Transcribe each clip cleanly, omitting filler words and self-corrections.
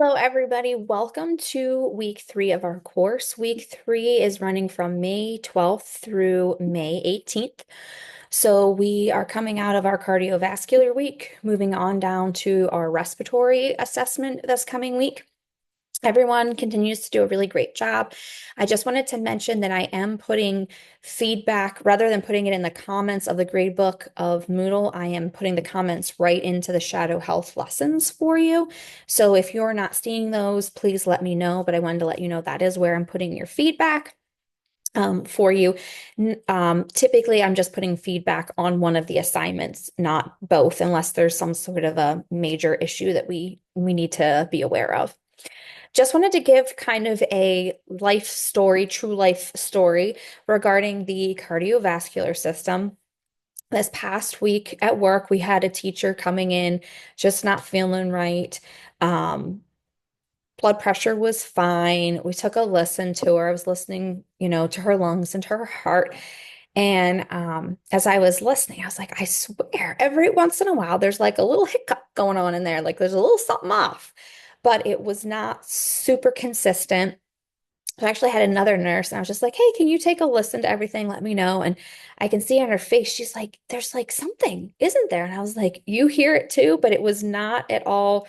Hello, everybody. Welcome to week 3 of our course. Week 3 is running from May 12th through May 18th. So we are coming out of our cardiovascular week, moving on down to our respiratory assessment this coming week. Everyone continues to do a really great job. I just wanted to mention that I am putting feedback, rather than putting it in the comments of the gradebook of Moodle, I am putting the comments right into the Shadow Health lessons for you. So if you're not seeing those, please let me know. But I wanted to let you know that is where I'm putting your feedback for you. Typically, I'm just putting feedback on one of the assignments, not both, unless there's some sort of a major issue that we need to be aware of. Just wanted to give kind of a life story, true life story regarding the cardiovascular system. This past week at work, we had a teacher coming in, just not feeling right. Um, Blood pressure was fine. We took a listen to her. I was listening, to her lungs and to her heart. And as I was listening, I was like, I swear, every once in a while, there's like a little hiccup going on in there. Like there's a little something off, but it was not super consistent. So I actually had another nurse, and I was just like, hey, can you take a listen to everything? Let me know. And I can see on her face, she's like, there's like something, isn't there? And I was like, you hear it too, but it was not at all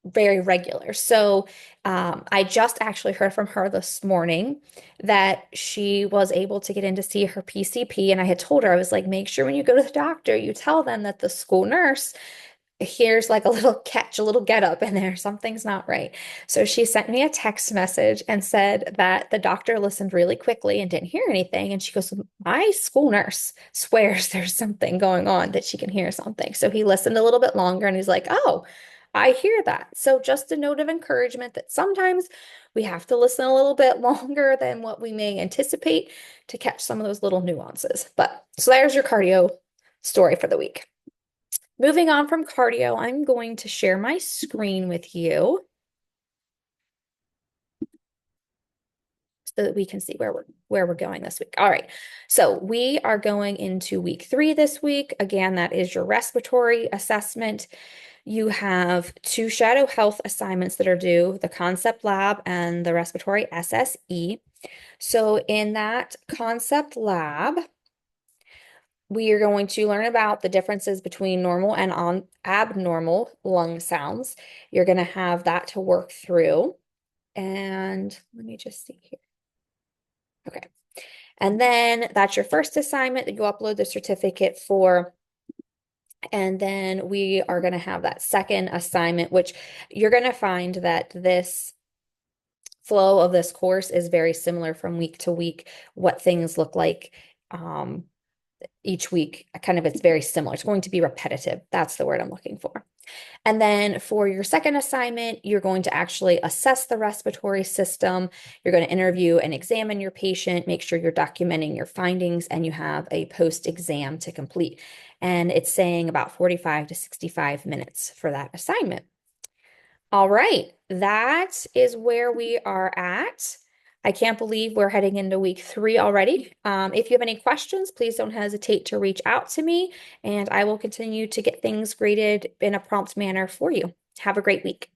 very regular. So I just actually heard from her this morning that she was able to get in to see her PCP. And I had told her, I was like, make sure when you go to the doctor, you tell them that the school nurse here's like a little catch, a little get up in there. Something's not right. So she sent me a text message and said that the doctor listened really quickly and didn't hear anything. And she goes, my school nurse swears there's something going on, that she can hear something. So he listened a little bit longer and he's like, oh, I hear that. So just a note of encouragement that sometimes we have to listen a little bit longer than what we may anticipate to catch some of those little nuances. But so there's your cardio story for the week. Moving on from cardio, I'm going to share my screen with you so that we can see where we're going this week. All right. So we are going into week 3 this week. Again, that is your respiratory assessment. You have 2 shadow health assignments that are due, the concept lab and the respiratory SSE. So in that concept lab, we are going to learn about the differences between normal and abnormal lung sounds. You're going to have that to work through. And let me just see here. Okay. And then that's your first assignment that you upload the certificate for. And then we are going to have that second assignment, which you're going to find that this flow of this course is very similar from week to week, what things look like. Each week, kind of, it's very similar. It's going to be repetitive. That's the word I'm looking for. And then for your second assignment, you're going to actually assess the respiratory system. You're going to interview and examine your patient, make sure you're documenting your findings, and you have a post-exam to complete. And it's saying about 45 to 65 minutes for that assignment. All right, that is where we are at. I can't believe we're heading into week 3 already. If you have any questions, please don't hesitate to reach out to me, and I will continue to get things graded in a prompt manner for you. Have a great week.